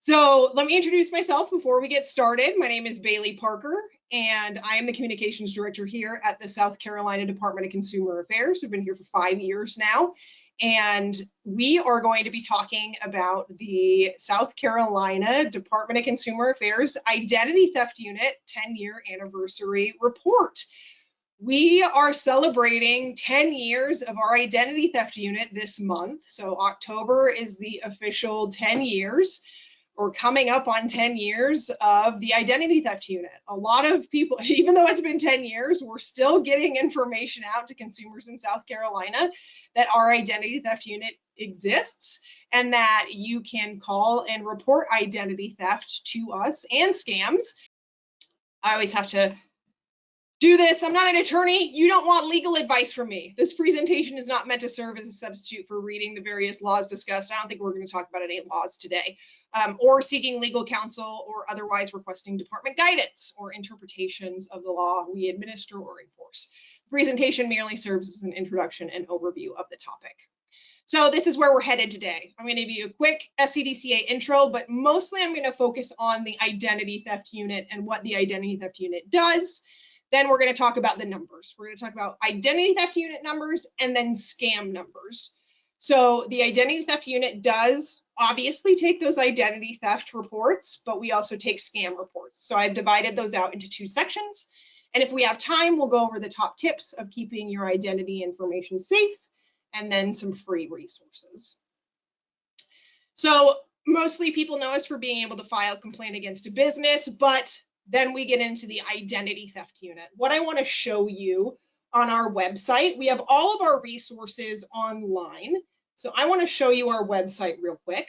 So let me introduce myself before we get started. My name is Bailey Parker, and I am the Communications Director here at the South Carolina Department of Consumer Affairs. I've been here for 5 years now, and we are going to be talking about the South Carolina Department of Consumer Affairs Identity Theft Unit 10-year anniversary report. We are celebrating 10 years of our Identity Theft Unit this month. So October is the official 10 years. We're coming up on 10 years of the Identity Theft Unit. A lot of people, even though it's been 10 years, we're still getting information out to consumers in South Carolina that our Identity Theft Unit exists and that you can call and report identity theft to us and scams. I always have to do this. I'm not an attorney. You don't want legal advice from me. This presentation is not meant to serve as a substitute for reading the various laws discussed. I don't think we're going to talk about any laws today, or seeking legal counsel or otherwise requesting department guidance or interpretations of the law we administer or enforce. The presentation merely serves as an introduction and overview of the topic. So this is where we're headed today. I'm going to give you a quick SCDCA intro, but mostly I'm going to focus on the Identity Theft Unit and what the Identity Theft Unit does. Then we're going to talk about the numbers. We're going to talk about Identity Theft Unit numbers and then scam numbers. So the Identity Theft Unit does obviously take those identity theft reports, but we also take scam reports. So I've divided those out into 2 sections. And if we have time, we'll go over the top tips of keeping your identity information safe and then some free resources. So mostly people know us for being able to file a complaint against a business, but then we get into the Identity Theft Unit. What I want to show you on our website, we have all of our resources online. So I want to show you our website real quick.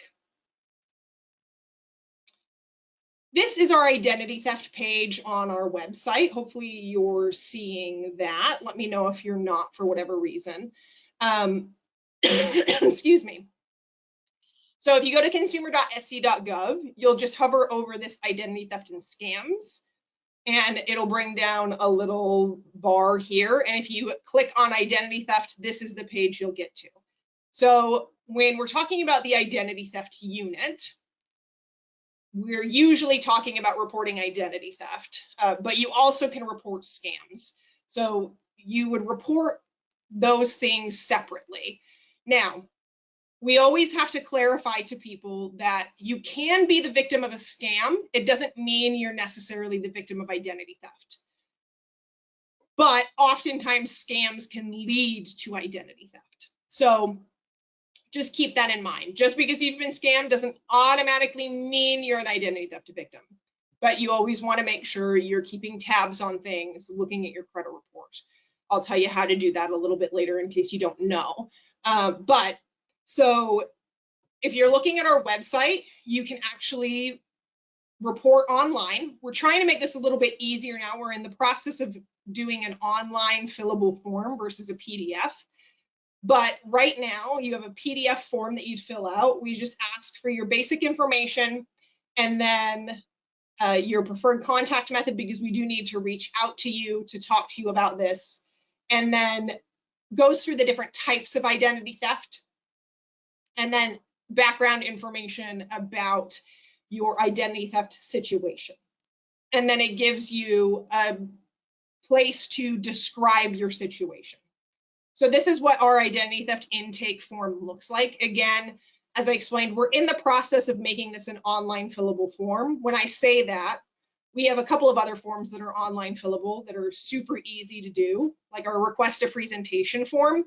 This is our identity theft page on our website. Hopefully you're seeing that. Let me know if you're not for whatever reason. Excuse me. So if you go to consumer.sc.gov, you'll just hover over this identity theft and scams, and it'll bring down a little bar here. And if you click on identity theft, this is the page you'll get to. So when we're talking about the Identity Theft Unit, we're usually talking about reporting identity theft, but you also can report scams. So you would report those things separately. Now, we always have to clarify to people that you can be the victim of a scam. It doesn't mean you're necessarily the victim of identity theft. But oftentimes scams can lead to identity theft. So just keep that in mind. Just because you've been scammed doesn't automatically mean you're an identity theft victim. But you always want to make sure you're keeping tabs on things, looking at your credit report. I'll tell you how to do that a little bit later in case you don't know. So if you're looking at our website, you can actually report online. We're trying to make this a little bit easier now. We're in the process of doing an online fillable form versus a PDF. But right now you have a PDF form that you'd fill out. We just ask for your basic information and then your preferred contact method, because we do need to reach out to you to talk to you about this, and then goes through the different types of identity theft, and then background information about your identity theft situation. And then it gives you a place to describe your situation. So this is what our identity theft intake form looks like. Again, as I explained, we're in the process of making this an online fillable form. When I say that, we have a couple of other forms that are online fillable that are super easy to do, like our request a presentation form.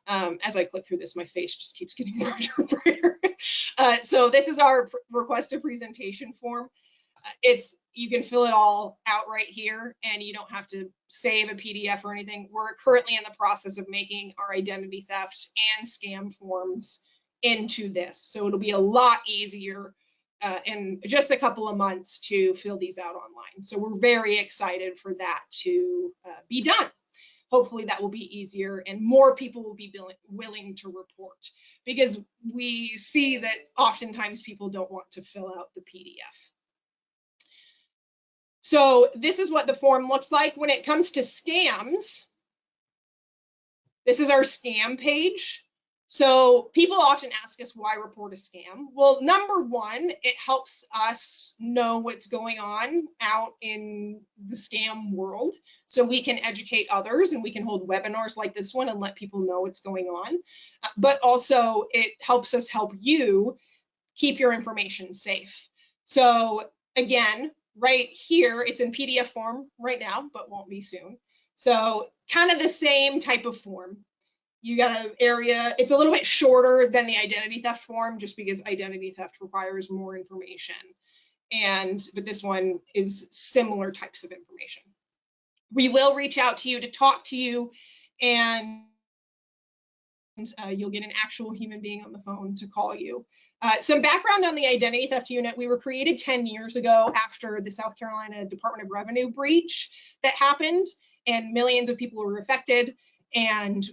As I click through this, my face just keeps getting brighter and brighter. So this is our request a presentation form. You can fill it all out right here, and you don't have to save a PDF or anything. We're currently in the process of making our identity theft and scam forms into this. So it'll be a lot easier in just a couple of months to fill these out online. So we're very excited for that to be done. Hopefully that will be easier and more people will be willing to report, because we see that oftentimes people don't want to fill out the PDF. So this is what the form looks like. When it comes to scams, this is our scam page. So people often ask us why report a scam. Well, number one, it helps us know what's going on out in the scam world, so we can educate others and we can hold webinars like this one and let people know what's going on. But also it helps us help you keep your information safe. So again, right here, it's in PDF form right now, but won't be soon. So kind of the same type of form. You got an area, it's a little bit shorter than the identity theft form just because identity theft requires more information. But this one is similar types of information. We will reach out to you to talk to you, and you'll get an actual human being on the phone to call you. Some background on the Identity Theft Unit. We were created 10 years ago after the South Carolina Department of Revenue breach that happened, and millions of people were affected. And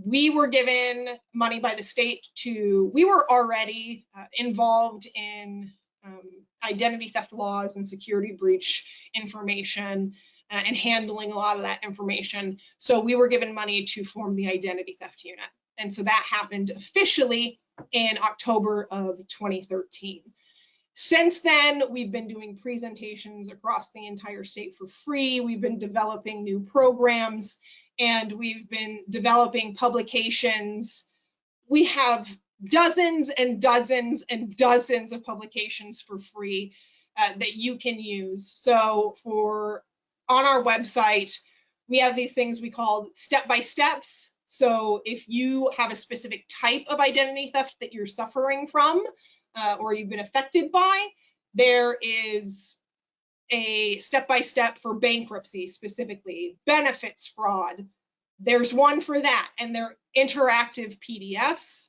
we were given money by the state we were already involved in identity theft laws and security breach information and handling a lot of that information. So we were given money to form the Identity Theft Unit. And so that happened officially in October of 2013. Since then, we've been doing presentations across the entire state for free. We've been developing new programs, and we've been developing publications. We have dozens and dozens and dozens of publications for free that you can use. So on our website, we have these things we call step-by-steps. So if you have a specific type of identity theft that you're suffering from, or you've been affected by, there is a step-by-step for bankruptcy specifically, benefits fraud. There's one for that, and they're interactive PDFs.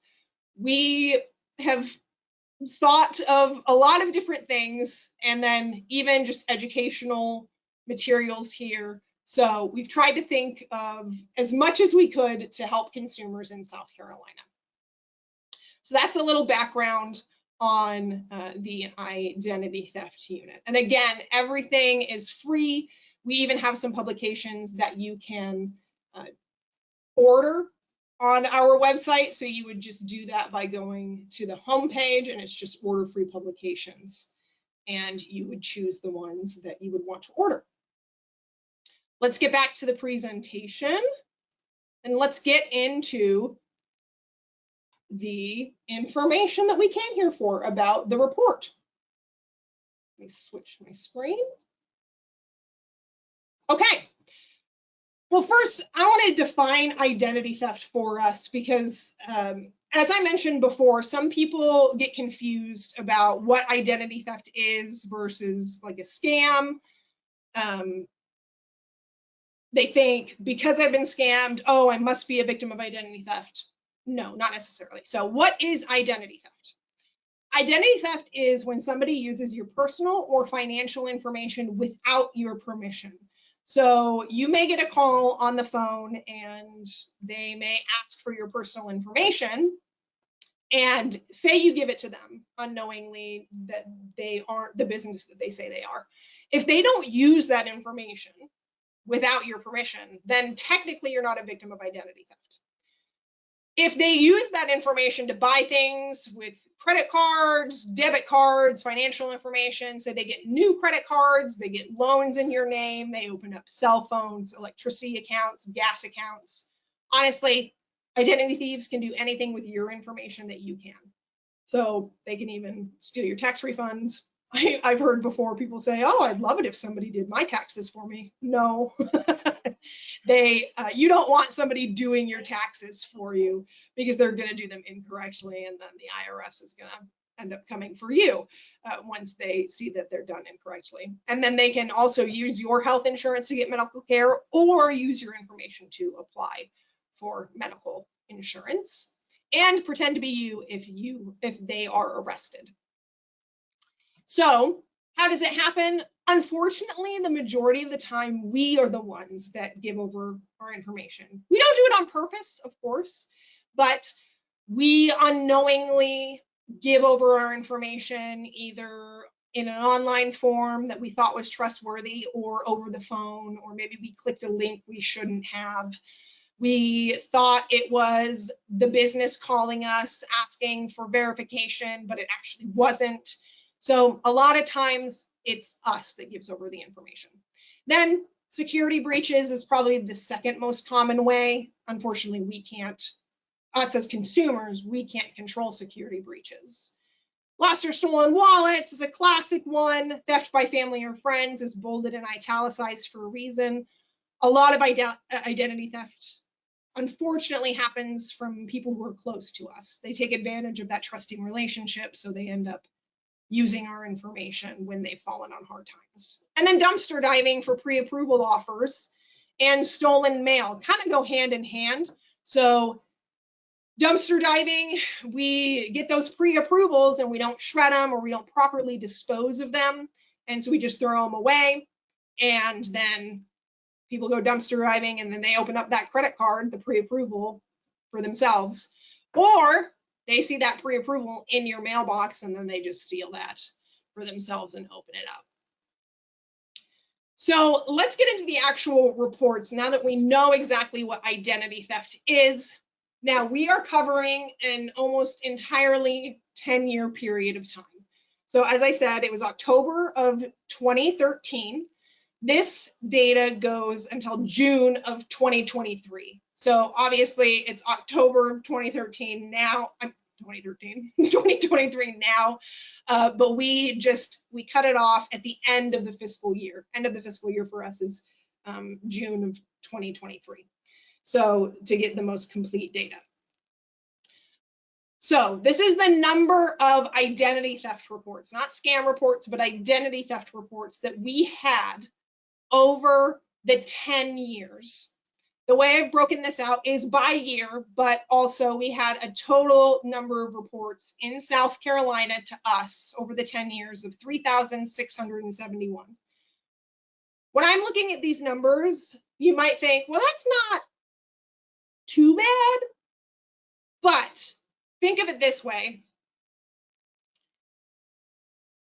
We have thought of a lot of different things, and then even just educational materials here. So we've tried to think of as much as we could to help consumers in South Carolina. So that's a little background on the Identity Theft Unit. And again, everything is free. We even have some publications that you can order on our website. So you would just do that by going to the homepage, and it's just order free publications. And you would choose the ones that you would want to order. Let's get back to the presentation, and let's get into the information that we came here for about the report. Let me switch my screen. Okay. Well, first, I want to define identity theft for us because, as I mentioned before, some people get confused about what identity theft is versus like a scam. They think because I've been scammed, oh, I must be a victim of identity theft. No, not necessarily. So what is identity theft? Identity theft is when somebody uses your personal or financial information without your permission. So you may get a call on the phone and they may ask for your personal information, and say you give it to them unknowingly that they aren't the business that they say they are. If they don't use that information without your permission, then technically you're not a victim of identity theft. If they use that information to buy things with credit cards, debit cards, financial information, so they get new credit cards, they get loans in your name, they open up cell phones, electricity accounts, gas accounts. Honestly, identity thieves can do anything with your information that you can. So they can even steal your tax refunds. I've heard before people say, oh, I'd love it if somebody did my taxes for me. No. You don't want somebody doing your taxes for you because they're going to do them incorrectly, and then the IRS is going to end up coming for you once they see that they're done incorrectly. And then they can also use your health insurance to get medical care, or use your information to apply for medical insurance and pretend to be you if they are arrested. So how does it happen? Unfortunately, the majority of the time, we are the ones that give over our information. We don't do it on purpose, of course, but we unknowingly give over our information either in an online form that we thought was trustworthy, or over the phone, or maybe we clicked a link we shouldn't have. We thought it was the business calling us asking for verification, but it actually wasn't. So a lot of times it's us that gives over the information. Then security breaches is probably the second most common way. Unfortunately, we can't, us as consumers, we can't control security breaches. Lost or stolen wallets is a classic one. Theft by family or friends is bolded and italicized for a reason. A lot of identity theft, unfortunately, happens from people who are close to us. They take advantage of that trusting relationship, so they end up using our information when they've fallen on hard times. And then dumpster diving for pre-approval offers and stolen mail kind of go hand in hand. So dumpster diving, we get those pre-approvals and we don't shred them or we don't properly dispose of them. And so we just throw them away. And then people go dumpster diving and then they open up that credit card, the pre-approval, for themselves. Or they see that pre-approval in your mailbox and then they just steal that for themselves and open it up. So let's get into the actual reports now that we know exactly what identity theft is. Now we are covering an almost entirely 10-year period of time. So as I said, it was October of 2013. This data goes until June of 2023. So obviously it's October of 2013 now, 2023 now, but we cut it off at the end of the fiscal year. End of the fiscal year for us is June of 2023. So to get the most complete data. So this is the number of identity theft reports, not scam reports, but identity theft reports that we had over the 10 years. The way I've broken this out is by year, but also we had a total number of reports in South Carolina to us over the 10 years of 3,671. When I'm looking at these numbers, you might think, well, that's not too bad, but think of it this way.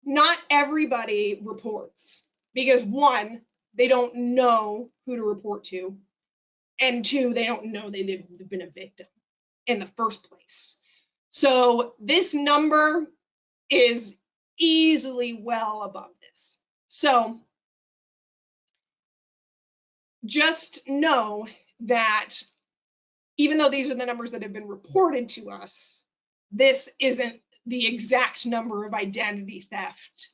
Not everybody reports because one, they don't know who to report to. And two, they don't know they've been a victim in the first place. So this number is easily well above this. So just know that even though these are the numbers that have been reported to us, this isn't the exact number of identity theft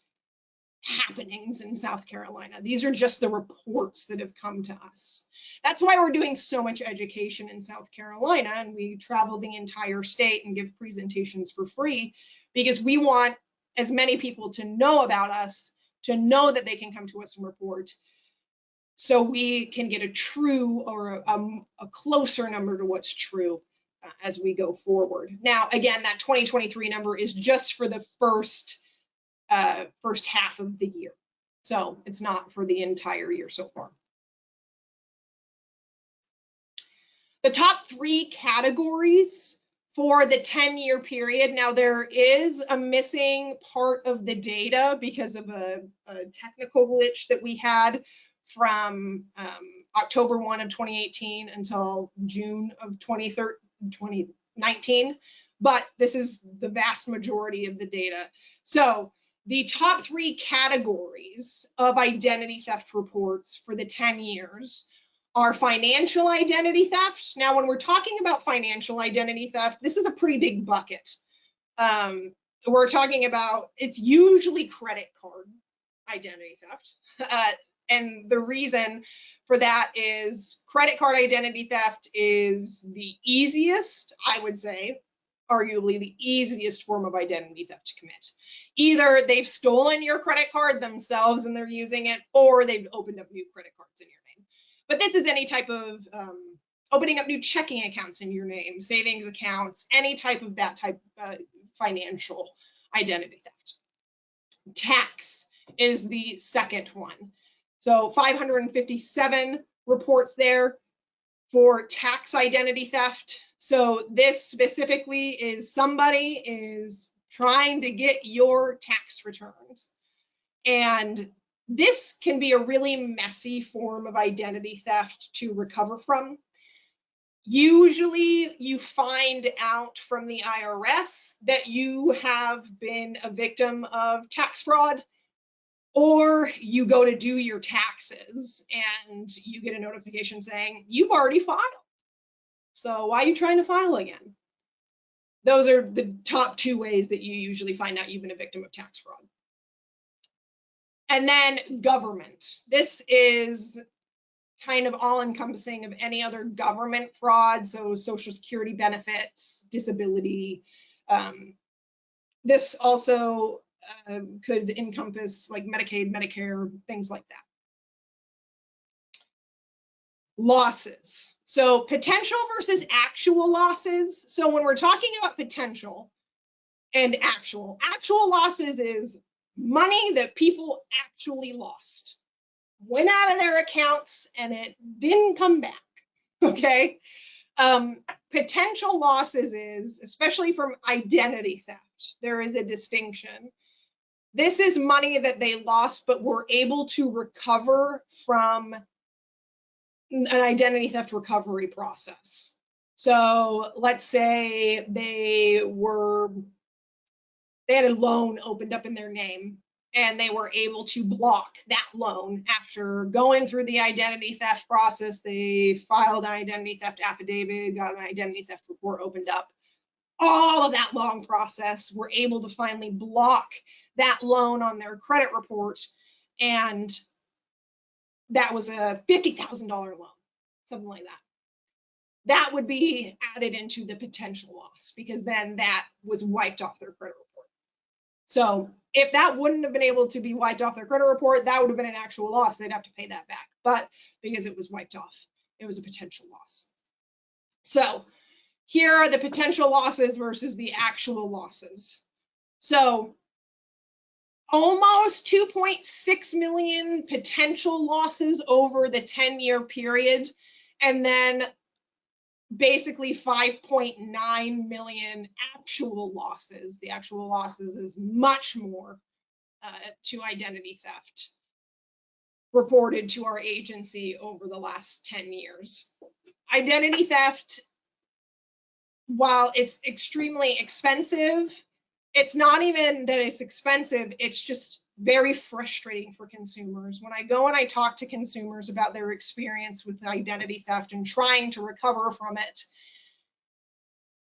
happenings in South Carolina. These are just the reports that have come to us. That's why we're doing so much education in South Carolina, and we travel the entire state and give presentations for free because we want as many people to know about us, to know that they can come to us and report, so we can get a true or a closer number to what's true as we go forward. Now, again, that 2023 number is just for the first half of the year. So it's not for the entire year so far. The top 3 categories for the 10-year period. Now there is a missing part of the data because of a technical glitch that we had from October 1 of 2018 until June of 2019. But this is the vast majority of the data. So the top 3 categories of identity theft reports for the 10 years are financial identity theft. Now, when we're talking about financial identity theft, this is a pretty big bucket. We're talking about, it's usually credit card identity theft. And the reason for that is credit card identity theft is the easiest, I would say, arguably the easiest form of identity theft to commit. Either they've stolen your credit card themselves and they're using it, or they've opened up new credit cards in your name. But this is any type of opening up new checking accounts in your name, savings accounts, any type of that type of financial identity theft. Tax is the second one. So 557 reports there for tax identity theft. So this specifically is somebody is trying to get your tax returns. And this can be a really messy form of identity theft to recover from. Usually you find out from the IRS that you have been a victim of tax fraud, or you go to do your taxes and you get a notification saying you've already filed. So why are you trying to file again? Those are the top two ways that you usually find out you've been a victim of tax fraud. And then government. This is kind of all-encompassing of any other government fraud, so Social Security benefits, disability. This also could encompass like Medicaid, Medicare, things like that. Losses. So potential versus actual losses. So when we're talking about potential and actual losses is money that people actually lost. Went out of their accounts and it didn't come back, okay? Potential losses is, especially from identity theft, there is a distinction. This is money that they lost but were able to recover from an identity theft recovery process. So let's say they had a loan opened up in their name and they were able to block that loan after going through the identity theft process. They filed an identity theft affidavit, got an identity theft report opened up. All of that long process, were able to finally block that loan on their credit report, and that was a $50,000 loan, something like that. That would be added into the potential loss because then that was wiped off their credit report. So if that wouldn't have been able to be wiped off their credit report, that would have been an actual loss. They'd have to pay that back. But because it was wiped off, it was a potential loss. So here are the potential losses versus the actual losses. So almost 2.6 million potential losses over the 10-year period, and then basically 5.9 million actual losses. The actual losses is much more to identity theft reported to our agency over the last 10 years. Identity theft, while it's extremely expensive, it's not even that it's expensive, it's just very frustrating for consumers. When I go and I talk to consumers about their experience with identity theft and trying to recover from it,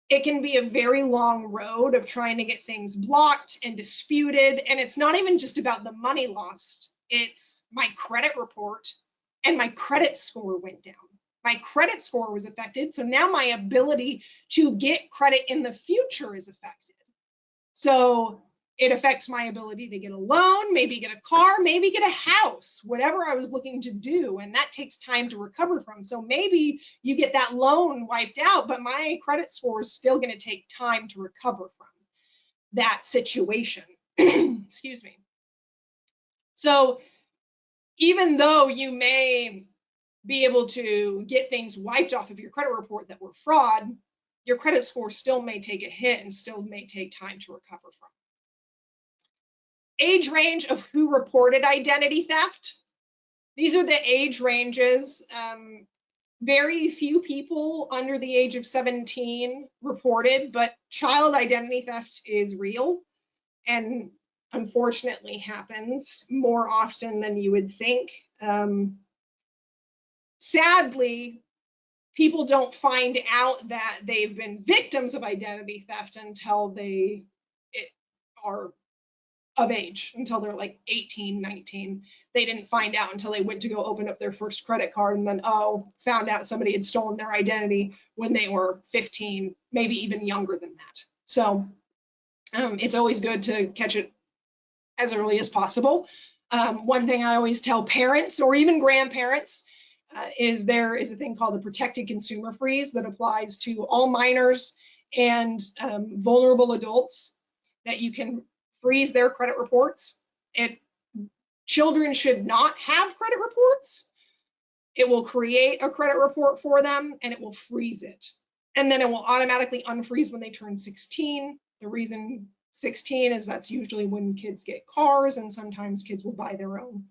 it can be a very long road of trying to get things blocked and disputed. And it's not even just about the money lost. It's my credit report and my credit score went down. My credit score was affected. So now my ability to get credit in the future is affected. So it affects my ability to get a loan, maybe get a car, maybe get a house, whatever I was looking to do. And that takes time to recover from. So maybe you get that loan wiped out, but my credit score is still going to take time to recover from that situation. Excuse me. So even though you may be able to get things wiped off of your credit report that were fraud, your credit score still may take a hit and still may take time to recover from. Age range of who reported identity theft. These are the age ranges. Very few people under the age of 17 reported, but child identity theft is real and unfortunately happens more often than you would think. Sadly, people don't find out that they've been victims of identity theft until they are of age, until they're like 18, 19. They didn't find out until they went to go open up their first credit card and then, found out somebody had stolen their identity when they were 15, maybe even younger than that. So it's always good to catch it as early as possible. One thing I always tell parents or even grandparents is there is a thing called the protected consumer freeze that applies to all minors and vulnerable adults, that you can freeze their credit reports. Children should not have credit reports. It will create a credit report for them and it will freeze it. And then it will automatically unfreeze when they turn 16. The reason 16 is that's usually when kids get cars, and sometimes kids will buy their own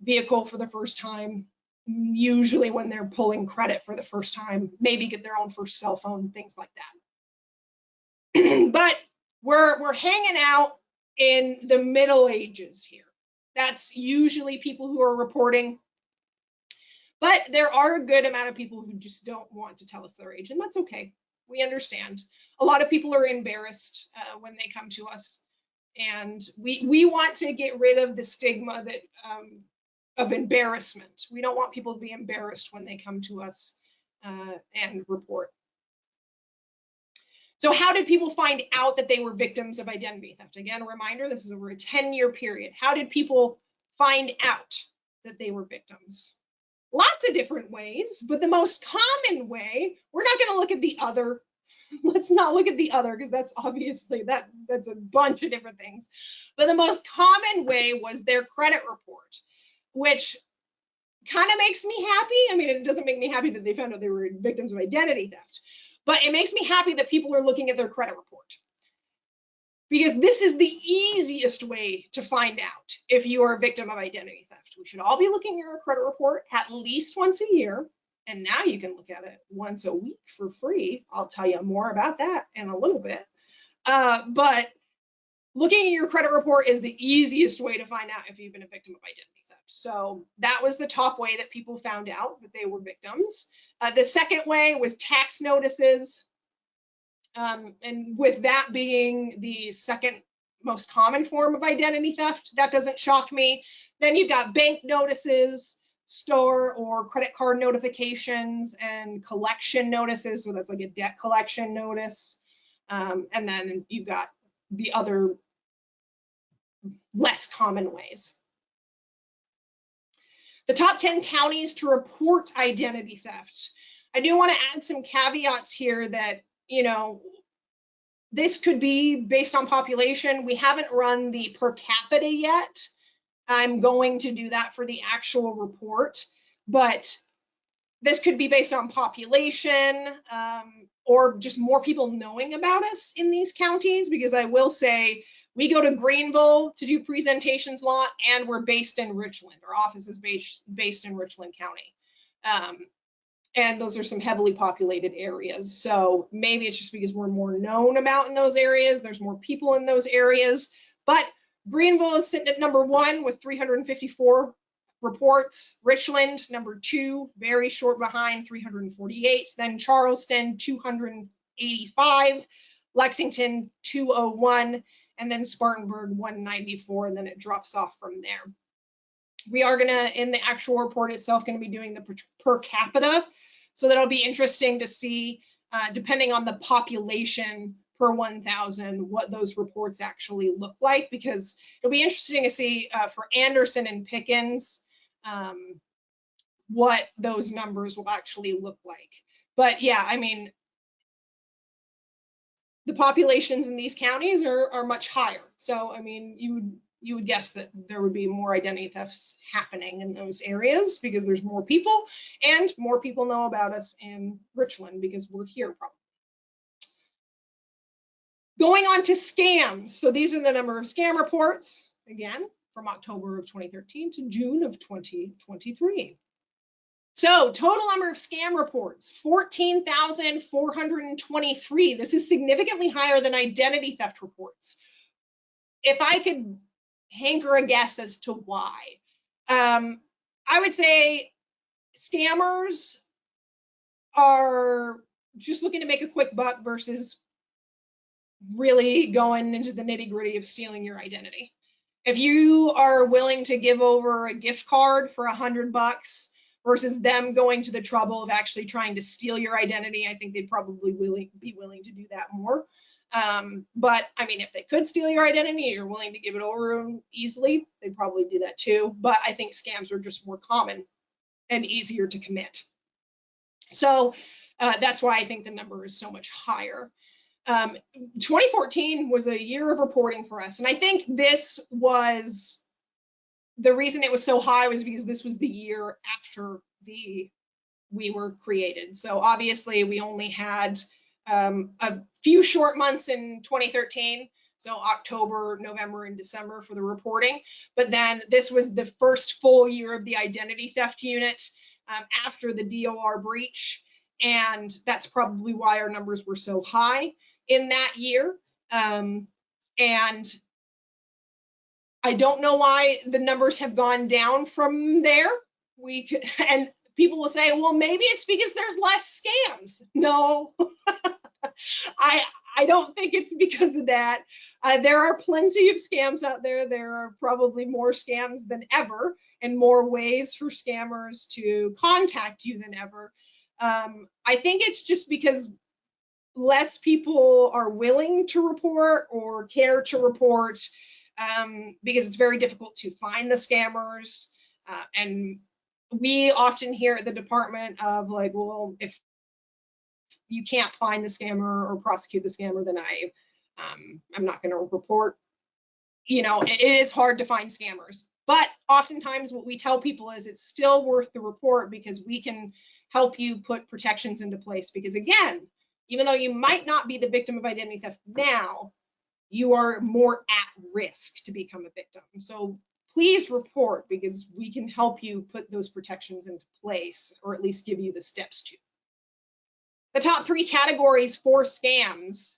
vehicle for the first time. usually when they're pulling credit for the first time, maybe get their own first cell phone, things like that. But we're hanging out in the middle ages here. That's usually people who are reporting. But there are a good amount of people who just don't want to tell us their age, and that's okay. We understand. A lot of people are embarrassed when they come to us, and we want to get rid of the stigma that of embarrassment. We don't want people to be embarrassed when they come to us and report. So how did people find out that they were victims of identity theft? Again, a reminder, this is over a 10-year period. How did people find out that they were victims? Lots of different ways, but the most common way, we're not going to look at the other. Let's not look at the other, because that's obviously, that's a bunch of different things. But the most common way was their credit report, which kind of makes me happy. I mean, it doesn't make me happy that they found out they were victims of identity theft, but it makes me happy that people are looking at their credit report, because this is the easiest way to find out if you are a victim of identity theft. We should all be looking at your credit report at least once a year, and now you can look at it once a week for free. I'll tell you more about that in a little bit. But looking at your credit report is the easiest way to find out if you've been a victim of identity theft. So that was the top way that people found out that they were victims. The second way was tax notices. And with that being the second most common form of identity theft, that doesn't shock me. Then you've got bank notices, store or credit card notifications, and collection notices. So that's like a debt collection notice. And then you've got the other less common ways. The top 10 counties to report identity theft. I do want to add some caveats here that, you know, this could be based on population. We haven't run the per capita yet. I'm going to do that for the actual report, but this could be based on population or just more people knowing about us in these counties, because I will say we go to Greenville to do presentations a lot, and we're based in Richland. Our office is based in Richland County. And those are some heavily populated areas. So maybe it's just because we're more known about in those areas. There's more people in those areas. But Greenville is sitting at number 1 with 354 reports. Richland, number 2, very short behind, 348. Then Charleston, 285. Lexington, 201. And then Spartanburg, 194. And then it drops off from there. We are gonna, in the actual report itself, gonna be doing the per capita. So that'll be interesting to see, depending on the population per 1,000, what those reports actually look like, because it'll be interesting to see for Anderson and Pickens, what those numbers will actually look like. But yeah, I mean, the populations in these counties are much higher. So, I mean, you would guess that there would be more identity thefts happening in those areas because there's more people, and more people know about us in Richland because we're here probably. Going on to scams. So these are the number of scam reports, again, from October of 2013 to June of 2023. So total number of scam reports, 14,423. This is significantly higher than identity theft reports. If I could hanker a guess as to why, I would say scammers are just looking to make a quick buck versus really going into the nitty-gritty of stealing your identity. If you are willing to give over a gift card for $100 versus them going to the trouble of actually trying to steal your identity, I think they'd probably be willing to do that more. But I mean, if they could steal your identity and you're willing to give it over easily, they'd probably do that too. But I think scams are just more common and easier to commit. So that's why I think the number is so much higher. 2014 was a year of reporting for us. And I think this was, the reason it was so high was because this was the year after we were created. So obviously we only had a few short months in 2013, so October, November, and December for the reporting. But then this was the first full year of the identity theft unit. after the DOR breach. And that's probably why our numbers were so high in that year. And I don't know why the numbers have gone down from there. And people will say, well, maybe it's because there's less scams. No, I don't think it's because of that. There are plenty of scams out there. There are probably more scams than ever and more ways for scammers to contact you than ever. I think it's just because less people are willing to report or care to report, because it's very difficult to find the scammers. And we often hear at the department of like, well, if you can't find the scammer or prosecute the scammer, then I'm not going to report. You know, it is hard to find scammers, but oftentimes what we tell people is it's still worth the report because we can help you put protections into place. Because again, even though you might not be the victim of identity theft now, you are more at risk to become a victim. So please report, because we can help you put those protections into place, or at least give you the steps to. The top 3 categories for scams.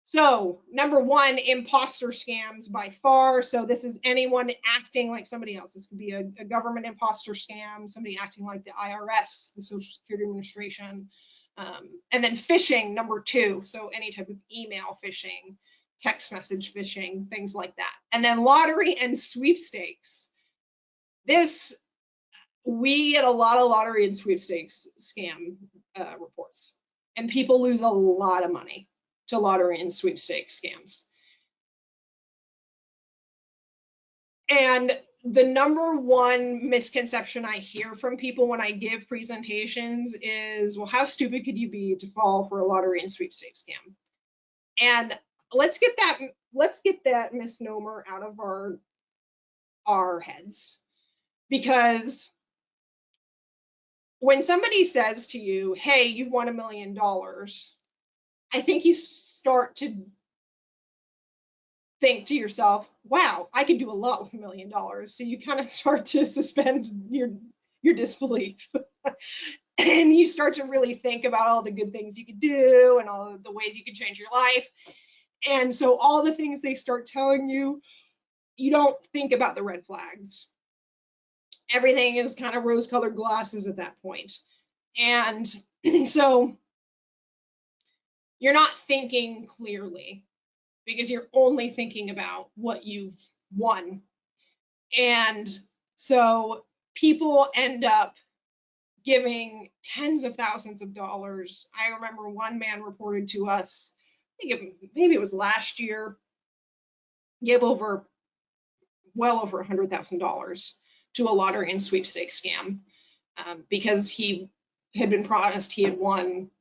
So number 1, imposter scams by far. So this is anyone acting like somebody else. This could be a government imposter scam, somebody acting like the IRS, the Social Security Administration. And then phishing, number 2. So any type of email phishing, text message phishing, things like that. And then lottery and sweepstakes. We get a lot of lottery and sweepstakes scam reports, and people lose a lot of money to lottery and sweepstakes scams. And the number 1 misconception I hear from people when I give presentations is, well, how stupid could you be to fall for a lottery and sweepstakes scam? And let's get that misnomer out of our heads, because when somebody says to you, hey, you won $1 million, I think you start to think to yourself, wow, I could do a lot with $1 million. So you kind of start to suspend your disbelief. And you start to really think about all the good things you could do and all of the ways you could change your life. And so all the things they start telling you, you don't think about the red flags. Everything is kind of rose-colored glasses at that point. And so you're not thinking clearly, because you're only thinking about what you've won. And so people end up giving tens of thousands of dollars. I remember one man reported to us, I think maybe it was last year, gave well over $100,000 to a lottery and sweepstakes scam, because he had been promised he had won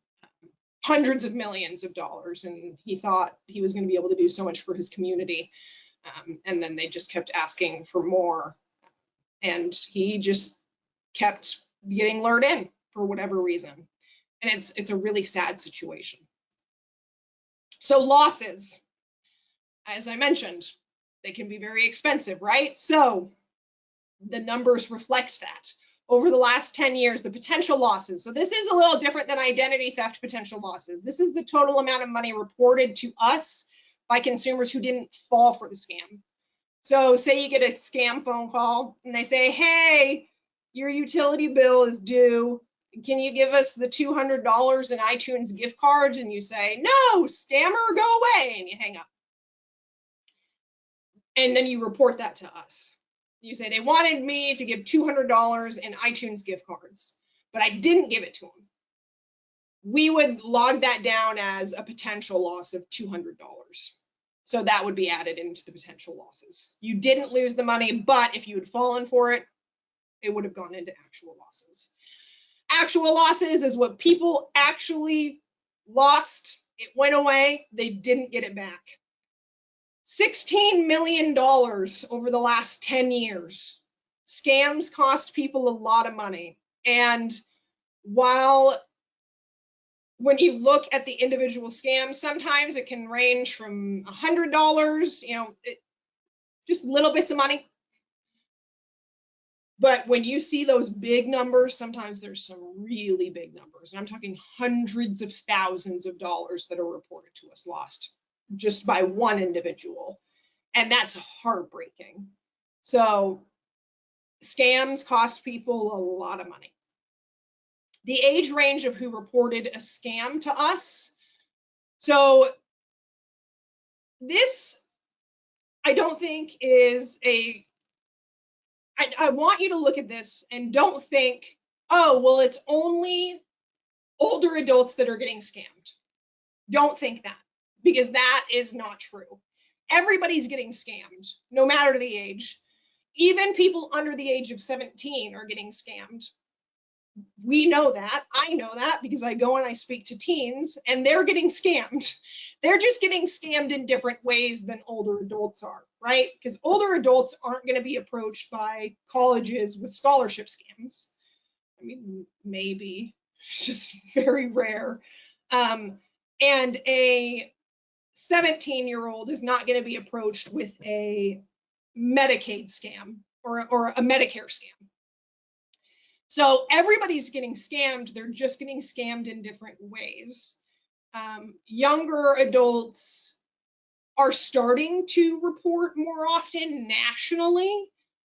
hundreds of millions of dollars, and he thought he was going to be able to do so much for his community. And then they just kept asking for more, and he just kept getting lured in for whatever reason. And it's a really sad situation. So losses, as I mentioned, they can be very expensive, right? So the numbers reflect that. Over the last 10 years, the potential losses. So this is a little different than identity theft potential losses. This is the total amount of money reported to us by consumers who didn't fall for the scam. So say you get a scam phone call and they say, hey, your utility bill is due. Can you give us the $200 in iTunes gift cards? And you say, no, scammer, go away, and you hang up. And then you report that to us. You say, they wanted me to give $200 in iTunes gift cards, but I didn't give it to them. We would log that down as a potential loss of $200. So that would be added into the potential losses. You didn't lose the money, but if you had fallen for it, it would have gone into actual losses. Actual losses is what people actually lost. It went away. They didn't get it back. $16 million over the last 10 years. Scams cost people a lot of money. And while when you look at the individual scams, sometimes it can range from $100, just little bits of money, But when you see those big numbers, sometimes there's some really big numbers. And I'm talking hundreds of thousands of dollars that are reported to us lost just by one individual. And that's heartbreaking. So scams cost people a lot of money. The age range of who reported a scam to us. So this, I don't think is I want you to look at this and don't think, oh, well, it's only older adults that are getting scammed. Don't think that, because that is not true. Everybody's getting scammed, no matter the age. Even people under the age of 17 are getting scammed. We know that. I know that because I go and I speak to teens and they're getting scammed. They're just getting scammed in different ways than older adults are, right? Because older adults aren't going to be approached by colleges with scholarship scams. I mean, maybe, it's just very rare. And a 17-year-old is not going to be approached with a Medicaid scam or a Medicare scam. So everybody's getting scammed. They're just getting scammed in different ways. Younger adults are starting to report more often nationally,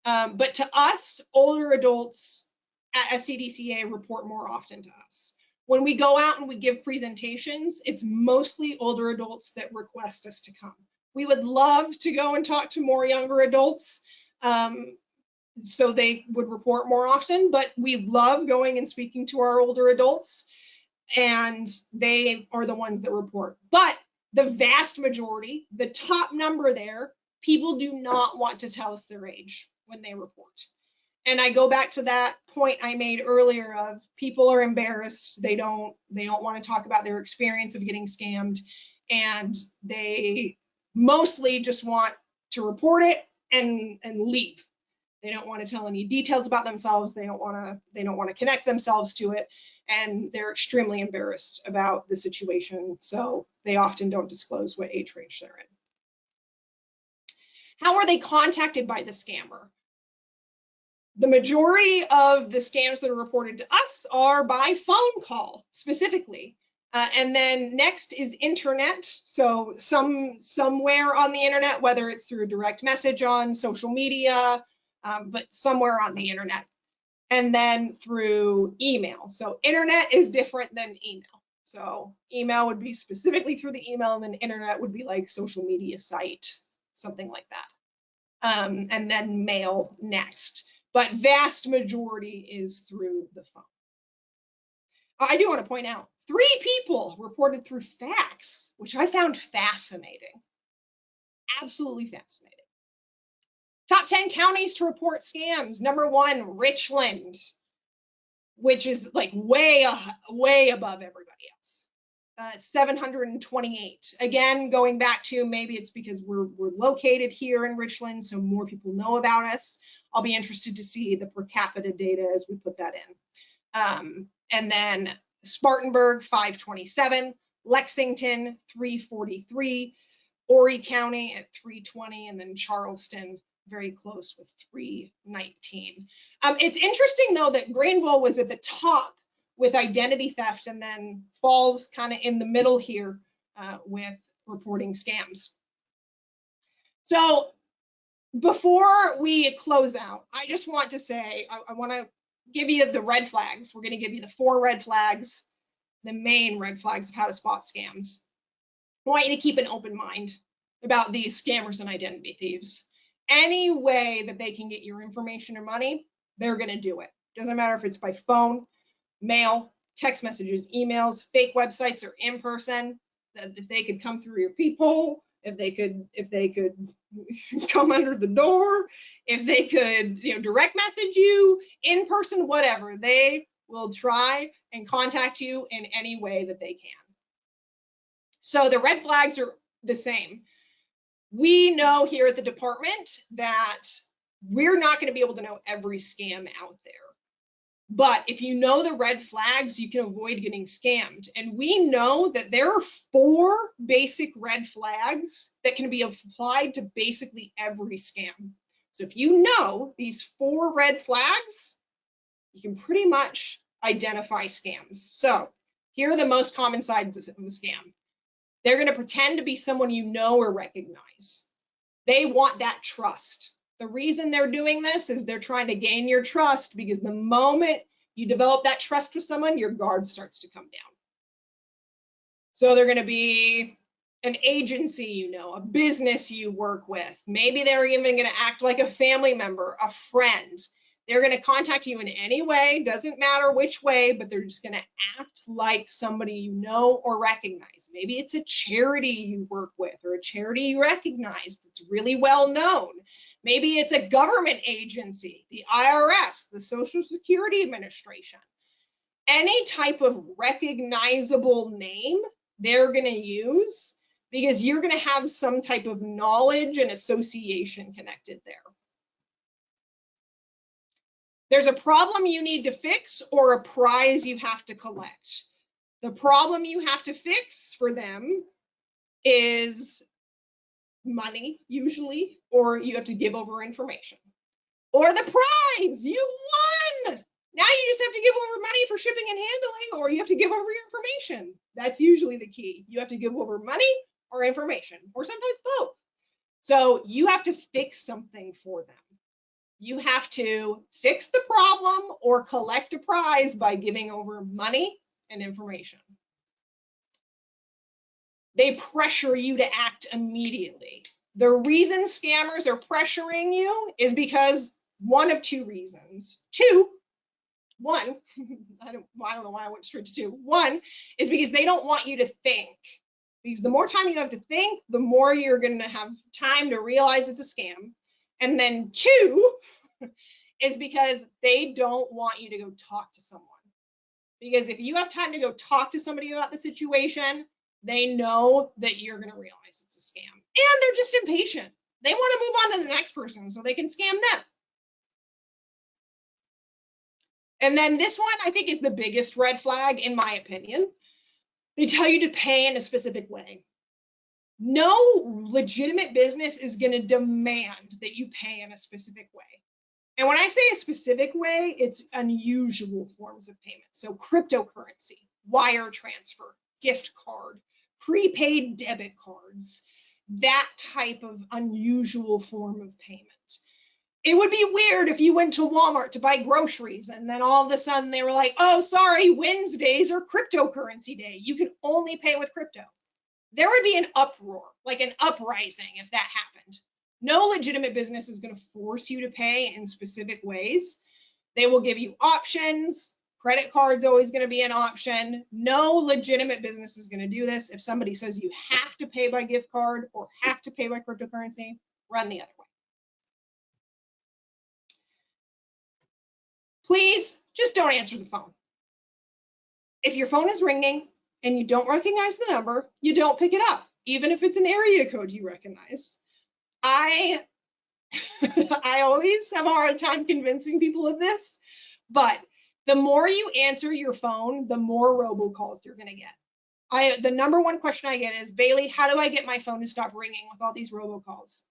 but to us, older adults at SCDCA report more often to us. When we go out and we give presentations, it's mostly older adults that request us to come. We would love to go and talk to more younger adults, so they would report more often, but we love going and speaking to our older adults, and they are the ones that report. But the vast majority, the top number there, people do not want to tell us their age when they report. And I go back to that point I made earlier of people are embarrassed. They don't want to talk about their experience of getting scammed, and they mostly just want to report it and leave. They don't want to tell any details about themselves. They don't want to connect themselves to it, and they're extremely embarrassed about the situation. So they often don't disclose what age range they're in. How are they contacted by the scammer? The majority of the scams that are reported to us are by phone call specifically. And then next is internet. So somewhere on the internet, whether it's through a direct message on social media, but somewhere on the internet. And then through email. So internet is different than email. So email would be specifically through the email, and then internet would be like social media site, something like that. And then mail next. But vast majority is through the phone. I do want to point out 3 people reported through fax, which I found fascinating. Absolutely fascinating. Top 10 counties to report scams. Number 1, Richland, which is like way above everybody else. 728. Again, going back to maybe it's because we're located here in Richland, so more people know about us. I'll be interested to see the per capita data as we put that in. And then Spartanburg, 527, Lexington, 343, Horry County at 320, and then Charleston, very close with 319. It's interesting though that Greenville was at the top with identity theft and then falls kind of in the middle here with reporting scams. So before we close out, I just want to say, I want to give you the red flags. We're going to give you the 4 red flags, the main red flags of how to spot scams. I want you to keep an open mind about these scammers and identity thieves. Any way that they can get your information or money, they're going to do it. Doesn't matter if it's by phone, mail, text messages, emails, fake websites, or in person. If they could come through your people, if they could come under the door, if they could, direct message you, in person, whatever, they will try and contact you in any way that they can. So the red flags are the same. We know here at the department that we're not going to be able to know every scam out there. But if you know the red flags, you can avoid getting scammed. And we know that there are 4 basic red flags that can be applied to basically every scam. So if you know these 4 red flags, you can pretty much identify scams. So here are the most common sides of a scam. They're going to pretend to be someone you know or recognize. They want that trust. The reason they're doing this is they're trying to gain your trust, because the moment you develop that trust with someone, your guard starts to come down. So they're going to be an agency you know, a business you work with. Maybe they're even going to act like a family member, a friend. They're going to contact you in any way, doesn't matter which way, but they're just going to act like somebody you know or recognize. Maybe it's a charity you work with or a charity you recognize that's really well known. Maybe it's a government agency, the IRS, the Social Security Administration. Any type of recognizable name they're going to use, because you're going to have some type of knowledge and association connected there. There's a problem you need to fix or a prize you have to collect. The problem you have to fix for them is money, usually, or you have to give over information. Or the prize, you won! Now you just have to give over money for shipping and handling, or you have to give over your information. That's usually the key. You have to give over money or information, or sometimes both. So you have to fix something for them. You have to fix the problem or collect a prize by giving over money and information. They pressure you to act immediately. The reason scammers are pressuring you is because one of 2 reasons. One, I don't know why I went straight to 2. One is because they don't want you to think. Because the more time you have to think, the more you're going to have time to realize it's a scam. And then 2 is because they don't want you to go talk to someone. Because if you have time to go talk to somebody about the situation, they know that you're going to realize it's a scam. And they're just impatient. They want to move on to the next person so they can scam them. And then this one, I think, is the biggest red flag, in my opinion. They tell you to pay in a specific way. No legitimate business is going to demand that you pay in a specific way. And when I say a specific way, it's unusual forms of payment. So cryptocurrency, wire transfer, gift card, prepaid debit cards, that type of unusual form of payment. It would be weird if you went to Walmart to buy groceries and then all of a sudden they were like, oh, sorry, Wednesdays are cryptocurrency day. You can only pay with crypto. There would be an uproar, like an uprising if that happened. No legitimate business is going to force you to pay in specific ways. They will give you options. Credit card's always going to be an option. No legitimate business is going to do this. If somebody says you have to pay by gift card or have to pay by cryptocurrency, run the other way. Please just don't answer the phone. If your phone is ringing and you don't recognize the number, you don't pick it up, even if it's an area code you recognize. I always have a hard time convincing people of this, but the more you answer your phone, the more robocalls you're going to get. The number one question I get is, Bailey, how do I get my phone to stop ringing with all these robocalls?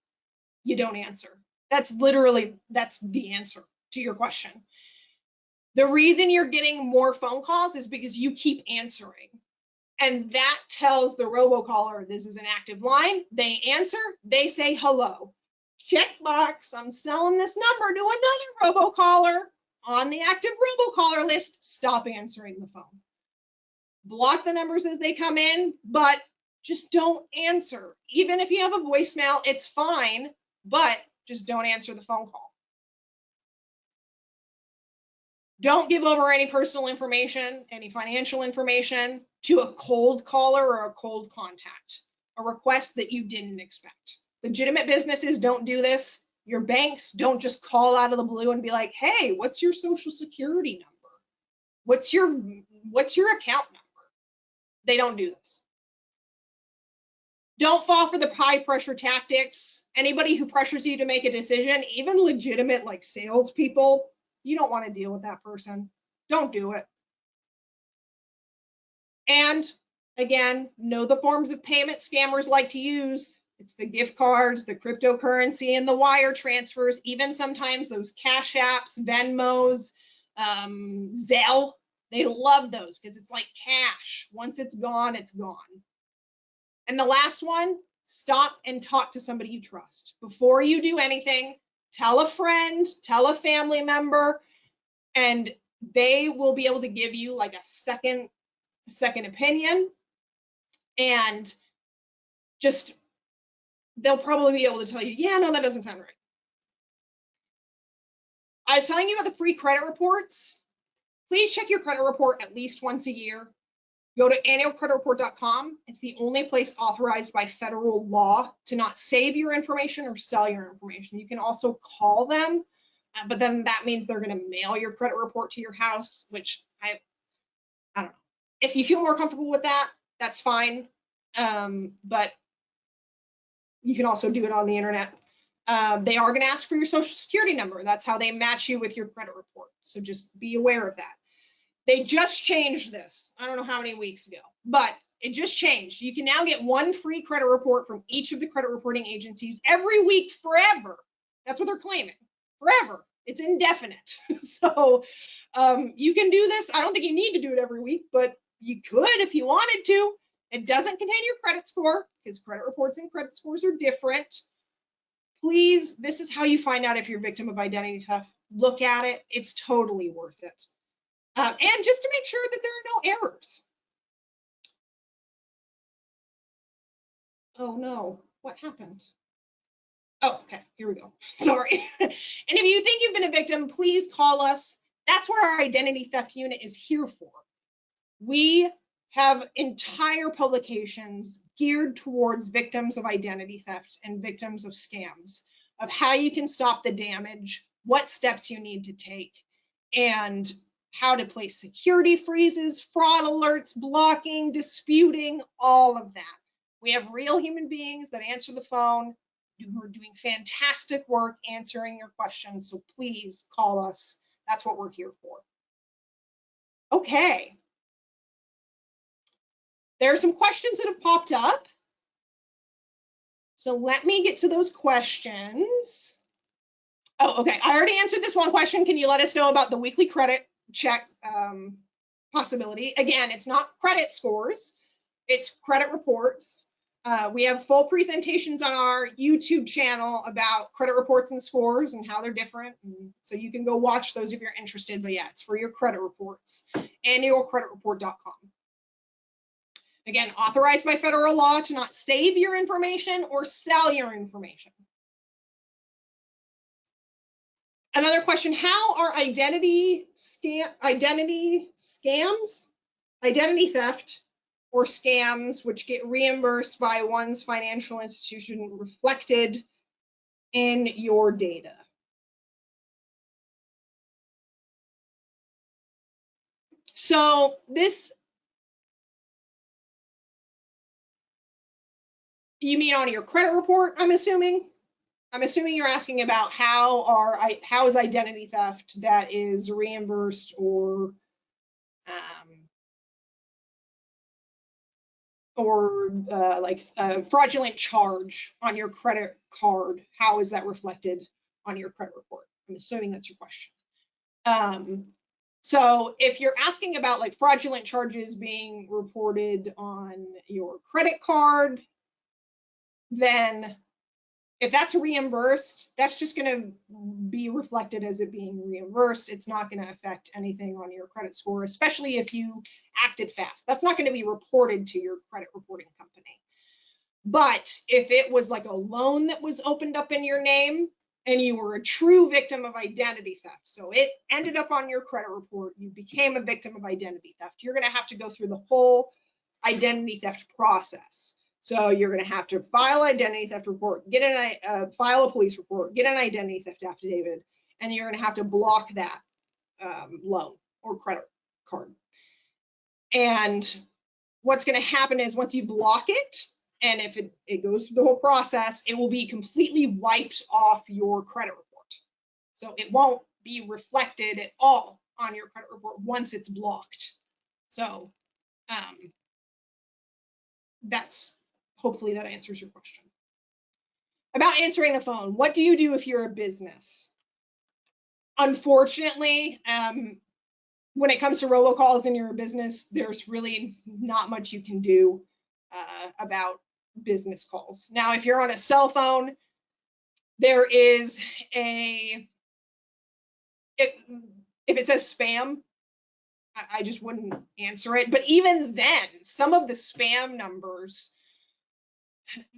You don't answer. That's the answer to your question. The reason you're getting more phone calls is because you keep answering. And that tells the robocaller this is an active line. They answer, they say hello. Checkbox, I'm selling this number to another robocaller on the active robocaller list. Stop answering the phone. Block the numbers as they come in, but just don't answer. Even if you have a voicemail, it's fine, but just don't answer the phone call. Don't give over any personal information, any financial information to a cold caller or a cold contact, a request that you didn't expect. Legitimate businesses don't do this. Your banks don't just call out of the blue and be like, hey, what's your social security number? What's your account number? They don't do this. Don't fall for the high pressure tactics. Anybody who pressures you to make a decision, even legitimate like salespeople, you don't want to deal with that person. Don't do it. And again, know the forms of payment scammers like to use. It's the gift cards, the cryptocurrency, and the wire transfers, even sometimes those Cash Apps, Venmos, Zelle. They love those because it's like cash. Once it's gone, it's gone. And the last one, stop and talk to somebody you trust. Before you do anything, tell a friend, tell a family member, and they will be able to give you like a second opinion, and just they'll probably be able to tell you, yeah, no, that doesn't sound right. I was telling you about the free credit reports. Please check your credit report at least once a year. Go to annualcreditreport.com. It's the only place authorized by federal law to not save your information or sell your information. You can also call them, but then that means they're going to mail your credit report to your house, which I don't know. If you feel more comfortable with that, that's fine. But you can also do it on the internet. They are going to ask for your social security number. That's how they match you with your credit report. So just be aware of that. They just changed this. I don't know how many weeks ago, but it just changed. You can now get one free credit report from each of the credit reporting agencies every week forever. That's what they're claiming. Forever. It's indefinite. So you can do this. I don't think you need to do it every week, but you could if you wanted to. It doesn't contain your credit score because credit reports and credit scores are different. Please, this is how you find out if you're a victim of identity theft. Look at it. It's totally worth it. And just to make sure that there are no errors. Oh no, what happened? Oh, okay, here we go. Sorry. And if you think you've been a victim, please call us. That's what our identity theft unit is here for. We have entire publications geared towards victims of identity theft and victims of scams, of how you can stop the damage, what steps you need to take, and how to place security freezes, fraud alerts, blocking, disputing, all of that. We have real human beings that answer the phone who are doing fantastic work answering your questions. So please call us. That's what we're here for. Okay. There are some questions that have popped up. So let me get to those questions. Oh, okay. I already answered this one question. Can you let us know about the weekly credit check possibility? Again, it's not credit scores, it's credit reports. We have full presentations on our YouTube channel about credit reports and scores and how they're different. And so you can go watch those if you're interested, but yeah, it's for your credit reports. Annualcreditreport.com. Again, authorized by federal law to not save your information or sell your information. Another question, how are identity theft or scams which get reimbursed by one's financial institution reflected in your data? So this, you mean on your credit report, I'm assuming? I'm assuming you're asking about how is identity theft that is reimbursed or like a fraudulent charge on your credit card. How is that reflected on your credit report? I'm assuming that's your question. So if you're asking about like fraudulent charges being reported on your credit card, then if that's reimbursed, that's just going to be reflected as it being reimbursed. It's not going to affect anything on your credit score, especially if you acted fast. That's not going to be reported to your credit reporting company. But if it was like a loan that was opened up in your name and you were a true victim of identity theft, so it ended up on your credit report, you became a victim of identity theft, you're going to have to go through the whole identity theft process. So you're going to have to file an identity theft report, file a police report, get an identity theft affidavit, and you're going to have to block that loan or credit card. And what's going to happen is once you block it, and if it goes through the whole process, it will be completely wiped off your credit report. So it won't be reflected at all on your credit report once it's blocked. So hopefully that answers your question. About answering the phone. What do you do if you're a business? Unfortunately, when it comes to robocalls and you're a business, there's really not much you can do about business calls. Now, if you're on a cell phone, there is if it says spam, I just wouldn't answer it. But even then, some of the spam numbers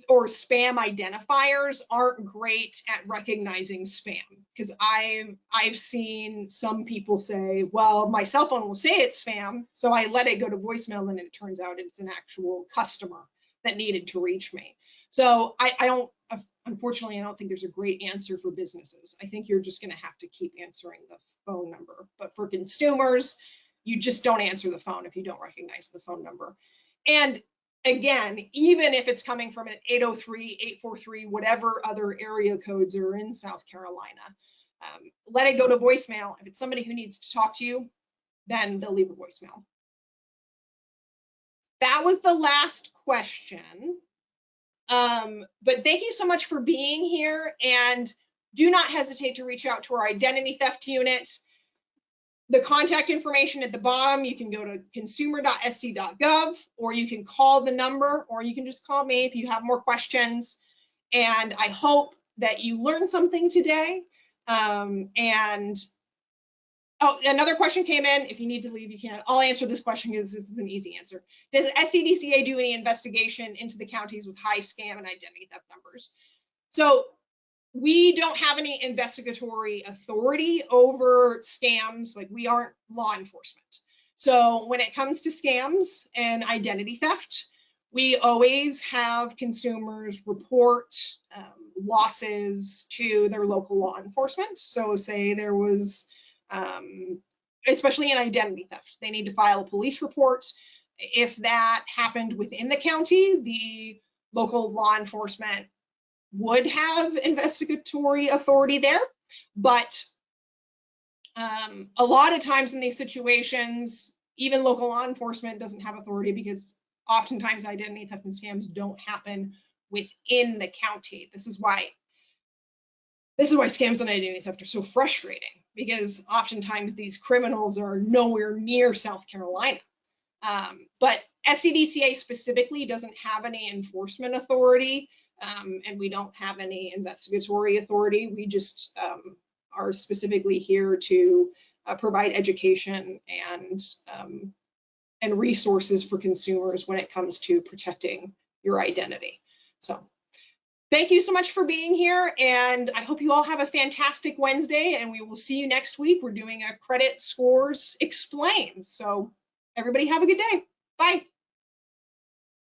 or spam identifiers aren't great at recognizing spam, because I've seen some people say, well, my cell phone will say it's spam, so I let it go to voicemail, and it turns out it's an actual customer that needed to reach me. So unfortunately, I don't think there's a great answer for businesses. I think you're just going to have to keep answering the phone number. But for consumers, you just don't answer the phone if you don't recognize the phone number. And again, even if it's coming from an 803, 843, whatever other area codes are in South Carolina, let it go to voicemail. If it's somebody who needs to talk to you, then they'll leave a voicemail. That was the last question. But thank you so much for being here, and do not hesitate to reach out to our identity theft unit. The contact information at the bottom, you can go to consumer.sc.gov, or you can call the number, or you can just call me if you have more questions. And I hope that you learned something today. Oh, another question came in. If you need to leave, you can. I'll answer this question because this is an easy answer. Does SCDCA do any investigation into the counties with high scam and identity theft numbers? So we don't have any investigatory authority over scams. Like, we aren't law enforcement. So when it comes to scams and identity theft, we always have consumers report losses to their local law enforcement. So say there was, especially in identity theft, they need to file a police report. If that happened within the county, the local law enforcement would have investigatory authority there. But a lot of times in these situations, even local law enforcement doesn't have authority, because oftentimes identity theft and scams don't happen within the county. This is why scams and identity theft are so frustrating, because oftentimes these criminals are nowhere near South Carolina. But SCDCA specifically doesn't have any enforcement authority, and we don't have any investigatory authority. We just are specifically here to provide education and resources for consumers when it comes to protecting your identity. So thank you so much for being here, and I hope you all have a fantastic Wednesday, and we will see you next week. We're doing a credit scores explained. So everybody have a good day. Bye.